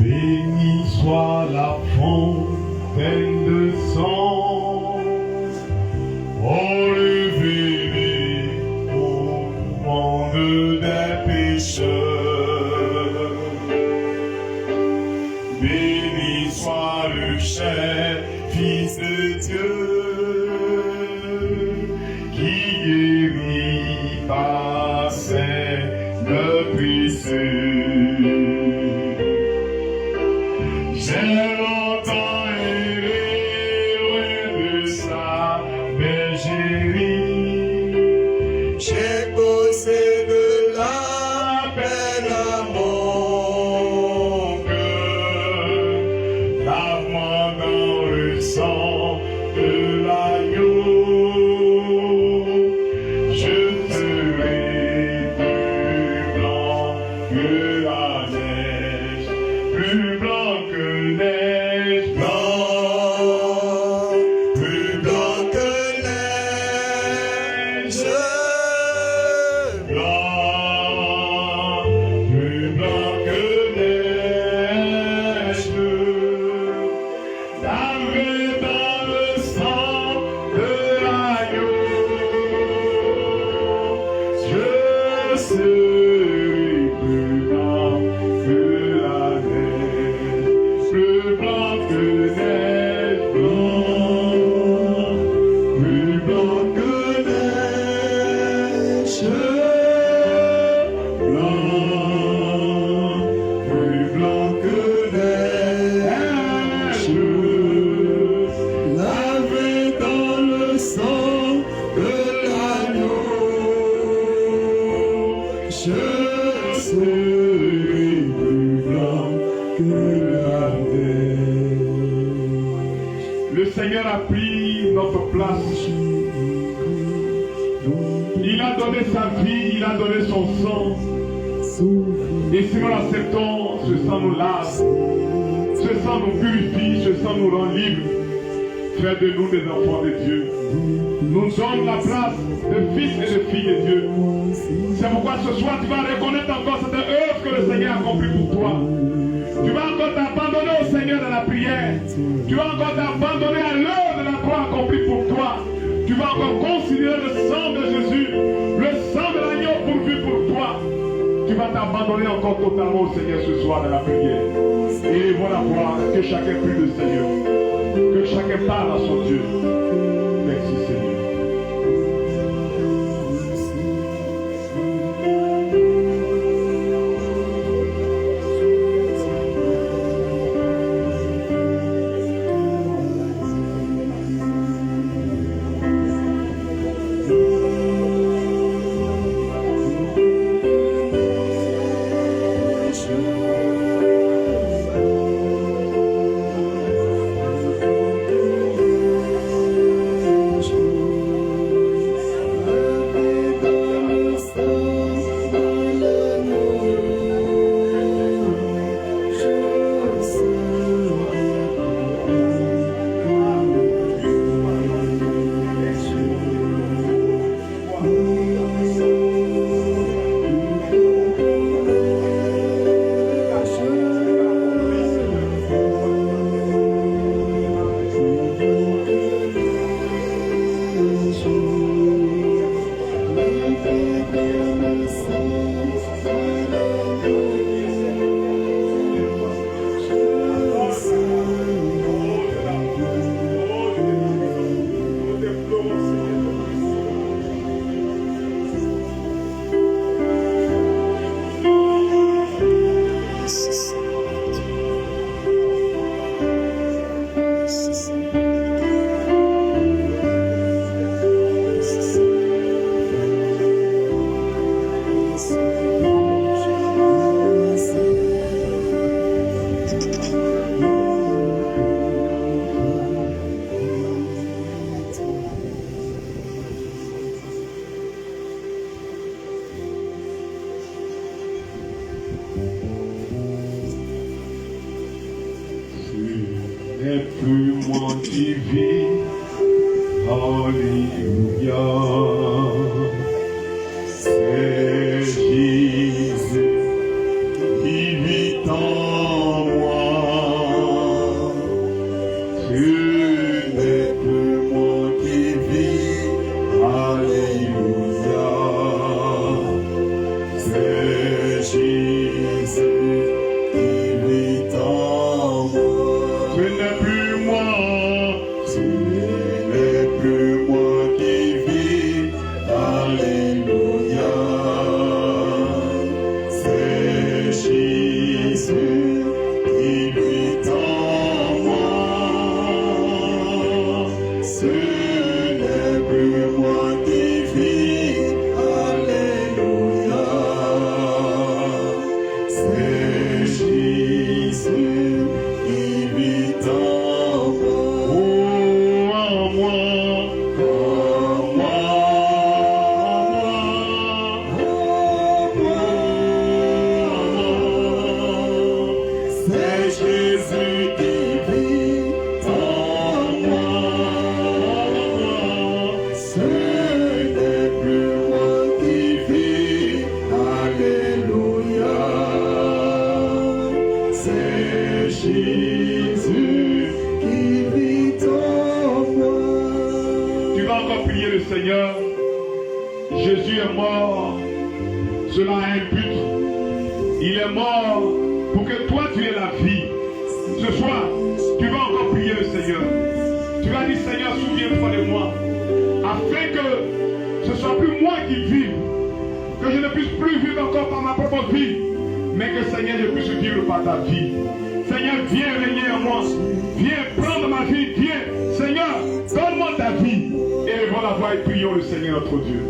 Speaker 1: Béni soit la fontaine de sang, enlevée au monde des pécheurs. Béni soit le cher Fils de Dieu, qui guérit par le puissant. J'ai longtemps erré loin de sa bergerie.
Speaker 2: J'ai posé de la peine à mon
Speaker 1: cœur. Lave-moi dans le sang de l'agneau. Je serai plus blanc que la neige, plus blanc que neige,
Speaker 2: blanc, plus blanc que neige,
Speaker 1: blanc, plus blanc que neige, lavé dans le sang de l'agneau. Je serai plus blanc que la neige, plus blanc que neige, blanc, plus blanc que neige, blanc, plus blanc que neige, lavé dans le sang de l'agneau. Je serai plus blanc que la neige. Le Seigneur a pris notre place. Il a donné sa vie, il a donné son sang. Et si nous l'acceptons, ce sang nous lave, ce sang nous purifie, ce sang nous rend libres. Fais de nous des enfants de Dieu. Nous donne la place de fils et de filles de Dieu. C'est pourquoi ce soir tu vas reconnaître encore cette œuvre que le Seigneur a accomplie pour toi. Tu vas encore t'abandonner au Seigneur dans la prière. Tu vas encore t'abandonner à l'œuvre de la croix accomplie pour toi. Tu vas encore considérer le sang de Jésus, le sang de l'agneau pourvu pour toi. Tu vas t'abandonner encore totalement au Seigneur ce soir dans la prière. Et voilà voir que chacun prie le Seigneur. Que chacun parle à son Dieu. Merci Seigneur. n'est plus moi qui vis. Alléluia. C'est Jésus qui vit en moi.
Speaker 4: Jésus est mort, cela a un but. Il est mort pour que toi tu aies la vie. Ce soir, tu vas encore prier le Seigneur. Tu vas dire, Seigneur, souviens-toi de moi. Afin que ce ne soit plus moi qui vive. Que je ne puisse plus vivre encore par ma propre vie. Mais que Seigneur, je puisse vivre par ta vie. Seigneur, viens régner en moi. Viens prendre ma vie. Viens. Seigneur, donne-moi ta vie. Et élevons la voix et prions le Seigneur notre Dieu.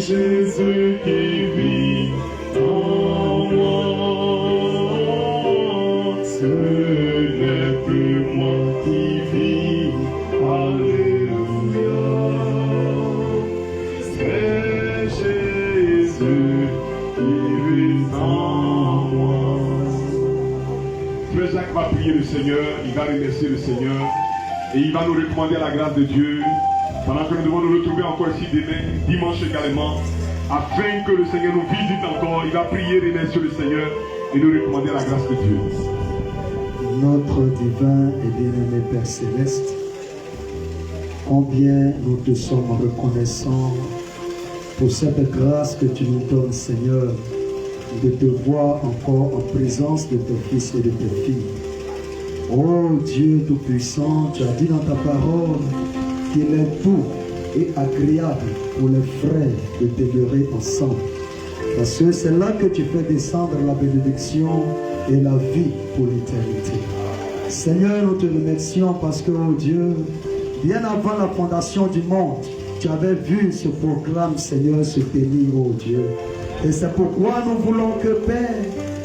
Speaker 2: Jésus qui vit en moi, ce n'est plus moi qui vis, alléluia, c'est Jésus qui vit en moi.
Speaker 4: Frère Jacques va prier le Seigneur, il va remercier le Seigneur et il va nous recommander la grâce de Dieu. Pendant que nous devons nous retrouver encore ici demain, dimanche également, afin que le Seigneur nous visite encore, il va prier, remercier le Seigneur et nous recommander la grâce de Dieu.
Speaker 5: Notre divin et bien-aimé Père Céleste, combien nous te sommes reconnaissants pour cette grâce que tu nous donnes, Seigneur, de te voir encore en présence de tes fils et de tes filles. Oh Dieu Tout-Puissant, tu as dit dans ta parole qu'il est doux et agréable pour les frères de demeurer ensemble. Parce que c'est là que tu fais descendre la bénédiction et la vie pour l'éternité. Seigneur, nous te remercions parce que, oh Dieu, bien avant la fondation du monde, tu avais vu ce programme, Seigneur, se tenir, oh Dieu. Et c'est pourquoi nous voulons que, Père,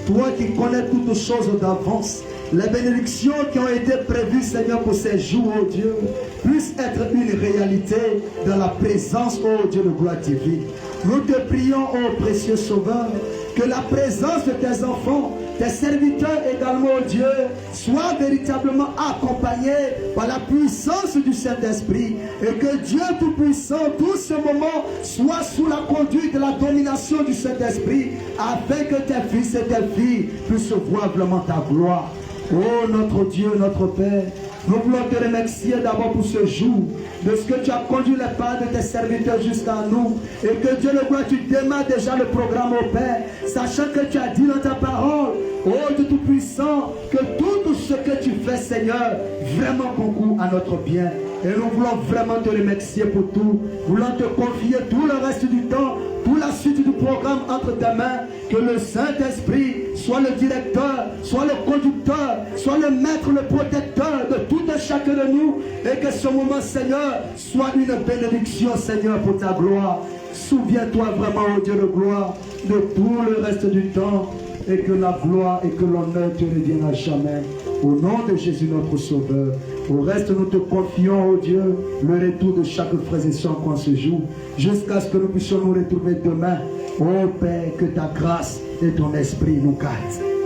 Speaker 5: toi qui connais toutes choses d'avance, les bénédictions qui ont été prévues, Seigneur, pour ces jours, oh Dieu, puissent être une réalité dans la présence, oh Dieu, de gloire divine. Nous te prions, oh précieux Sauveur, que la présence de tes enfants, tes serviteurs également, oh Dieu, soit véritablement accompagnée par la puissance du Saint-Esprit et que Dieu Tout-Puissant, tout ce moment, soit sous la conduite de la domination du Saint-Esprit afin que tes fils et tes filles puissent voir vraiment ta gloire. Oh notre Dieu, notre Père, nous voulons te remercier d'abord pour ce jour, de ce que tu as conduit les pas de tes serviteurs jusqu'à nous, et que Dieu le gloire, tu démarres déjà le programme au Père, sachant que tu as dit dans ta parole, oh Dieu Tout-Puissant, que tout ce que tu fais, Seigneur, vraiment concourt à notre bien. Et nous voulons vraiment te remercier pour tout. Nous voulons te confier tout le reste du temps, toute la suite du programme entre tes mains. Que le Saint-Esprit soit le directeur, soit le conducteur, soit le maître, le protecteur de tout et chacun de nous. Et que ce moment, Seigneur, soit une bénédiction, Seigneur, pour ta gloire. Souviens-toi vraiment, oh Dieu de gloire, de tout le reste du temps. Et que la gloire et que l'honneur te reviennent à jamais. Au nom de Jésus notre Sauveur. Au reste, nous te confions, oh Dieu, le retour de chaque frère et sœur qu'on se joue, jusqu'à ce que nous puissions nous retrouver demain. Oh Père, que ta grâce et ton esprit nous gardent.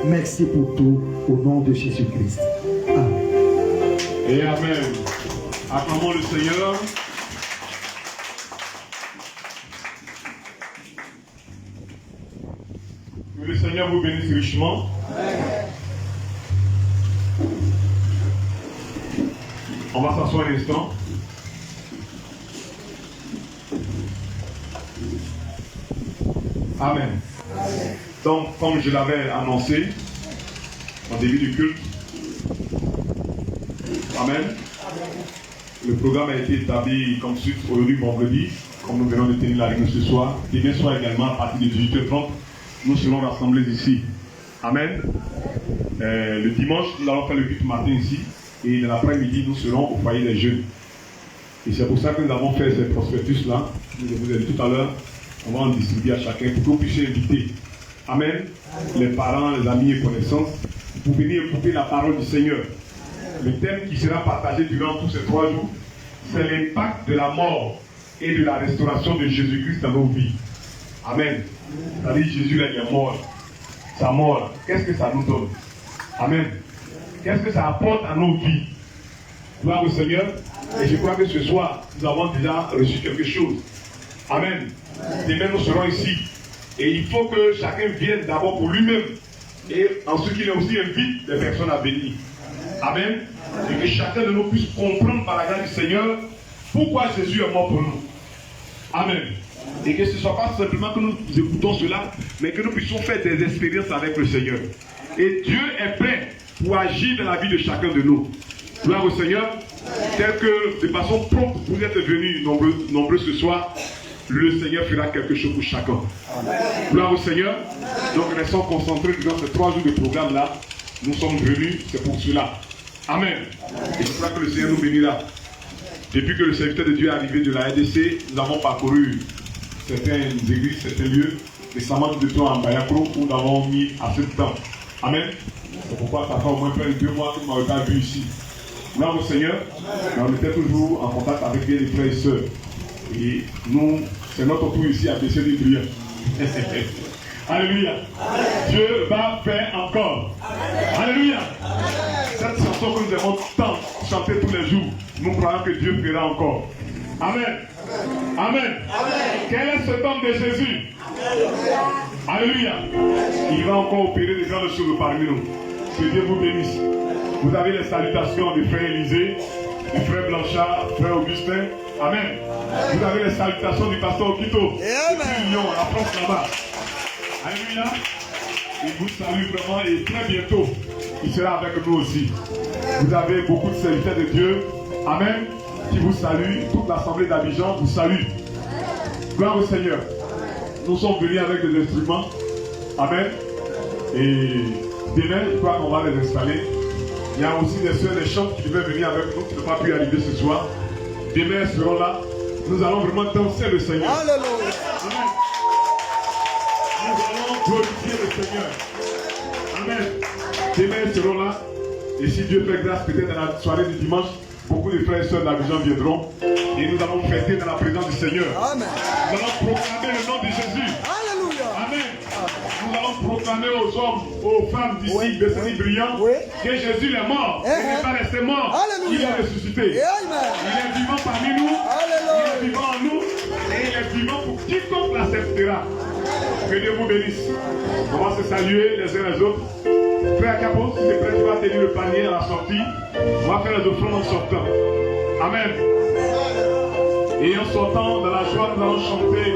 Speaker 5: Merci pour tout, au nom de Jésus-Christ. Amen.
Speaker 4: Et Amen. Acclamons le Seigneur. Que le Seigneur vous bénisse richement. Amen. On va s'asseoir un instant. Amen. Amen. Donc, comme je l'avais annoncé au début du culte, Amen. Le programme a été établi comme suite aujourd'hui vendredi, comme nous venons de tenir la réunion ce soir. Demain soir également, à partir de 18h30, nous serons rassemblés ici. Amen. Le dimanche, nous allons faire le culte matin ici. Et dans l'après-midi, nous serons au foyer des jeunes. Et c'est pour ça que nous avons fait ces prospectus-là. Je vous ai dit tout à l'heure, on va en distribuer à chacun pour que vous puissiez inviter. Amen. Les parents, les amis et connaissances, pour venir écouter la parole du Seigneur. Le thème qui sera partagé durant tous ces 3 jours, c'est l'impact de la mort et de la restauration de Jésus-Christ dans nos vies. Amen. C'est-à-dire Jésus là, il est mort. Sa mort, qu'est-ce que ça nous donne? Amen. Qu'est-ce que ça apporte à nos vies? Gloire au Seigneur. Et je crois que ce soir, nous avons déjà reçu quelque chose. Amen. Demain, nous serons ici. Et il faut que chacun vienne d'abord pour lui-même. Et ensuite, il aussi invite les personnes à venir. Amen. Et que chacun de nous puisse comprendre par la grâce du Seigneur pourquoi Jésus est mort pour nous. Amen. Et que ce ne soit pas simplement que nous écoutons cela, mais que nous puissions faire des expériences avec le Seigneur. Et Dieu est prêt pour agir dans la vie de chacun de nous. Gloire au Seigneur. Tel que de façon propre, vous êtes venus nombreux ce soir, le Seigneur fera quelque chose pour chacun. Gloire au Seigneur. Donc restons concentrés durant ces 3 jours de programme-là. Nous sommes venus, c'est pour cela. Amen. Et je crois que le Seigneur nous bénira. Depuis que le serviteur de Dieu est arrivé de la RDC, nous avons parcouru certaines églises, certains lieux. Récemment, nous étions en Bayakro où nous avons mis assez de temps. Amen. C'est pourquoi ça fait au moins près de 2 mois que nous n'avons pas vu ici. Gloire au Seigneur. Mais on était toujours en contact avec les frères et sœurs. Et nous, c'est notre tour ici à baisser les prières. Alléluia. Dieu va faire encore. Alléluia. Cette chanson que nous aimons tant chanter tous les jours, nous croyons que Dieu fera encore. Amen. Amen. Quel est cet homme de Jésus? Alléluia. Il va encore opérer des grandes choses parmi nous. Que Dieu vous bénisse. Vous avez les salutations du frère Élisée, du frère Blanchard, du frère Augustin. Amen. Vous avez les salutations du pasteur Okito. Depuis Lyon, la France là-bas. Alléluia. Il vous salue vraiment et très bientôt, il sera avec nous aussi. Vous avez beaucoup de serviteurs de Dieu. Amen. Qui vous saluent. Toute l'assemblée d'Abidjan vous salue. Gloire au Seigneur. Nous sommes venus avec des instruments. Amen. Et demain, je crois qu'on va les installer. Il y a aussi des soeurs, des chants qui devaient venir avec nous, qui n'ont pas pu arriver ce soir. Demain, elles seront là. Nous allons vraiment danser le Seigneur.
Speaker 2: Alléluia.
Speaker 4: Amen. Nous allons glorifier le Seigneur. Amen. Demain, elles seront là. Et si Dieu fait grâce, peut-être dans la soirée du dimanche, beaucoup de frères et sœurs d'Abidjan viendront. Et nous allons fêter dans la présence du Seigneur.
Speaker 2: Amen.
Speaker 4: Nous allons proclamer le nom de Jésus.
Speaker 2: Alléluia.
Speaker 4: Amen. Nous allons proclamer aux hommes, aux femmes d'ici, Bethany Brillant, que Jésus est mort. Il n'est pas resté mort.
Speaker 2: Alléluia.
Speaker 4: Il est ressuscité.
Speaker 2: Amen.
Speaker 4: Il est vivant parmi nous.
Speaker 2: Alléluia.
Speaker 4: Il est vivant en nous. Et il est vivant pour quiconque l'acceptera. Que Dieu vous bénisse. On va se saluer les uns les autres. Frère Capo, si c'est prêt, tu vas tenir le panier à la sortie. On va faire les offrandes en sortant. Amen. Et en sortant dans la joie, nous allons chanter.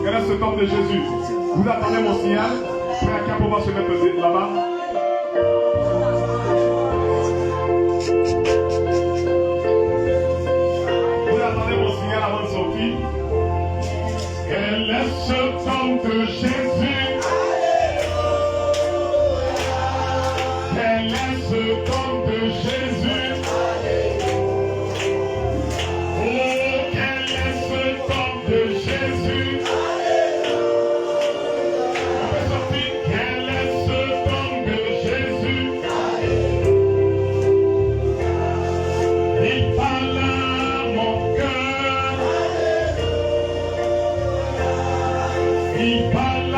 Speaker 4: Quel est ce temps de Jésus? Vous attendez mon signal. Frère Capo va se mettre là-bas. Vous attendez mon signal avant de sortir. Quel est ce temps de Jésus? Quel est ce temps de Jésus? Oh, quel est ce temps de Jésus? On peut sortir. Quel est ce temps de Jésus? Il parle à mon cœur. Il parle à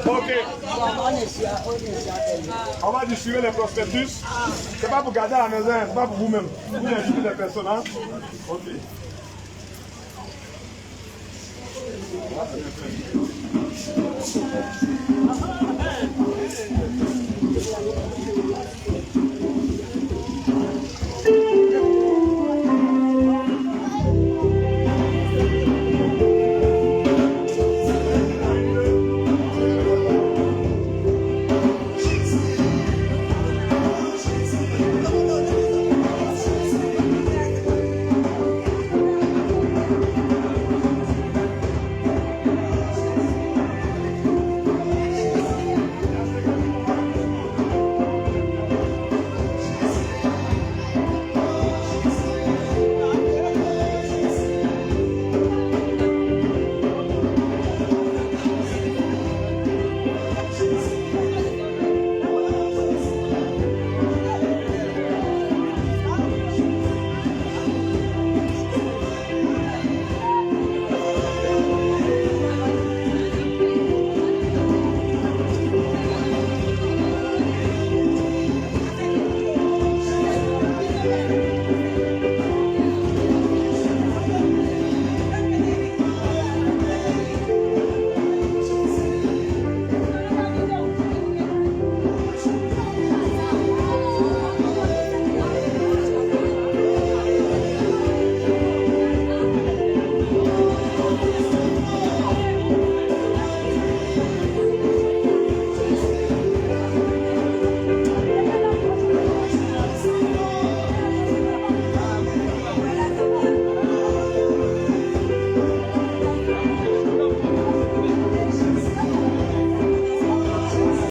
Speaker 3: Ok. On va distribuer les prospectus. C'est pas pour garder à la maison, c'est pas pour vous-même. Vous invitez des personnes, hein? Ok.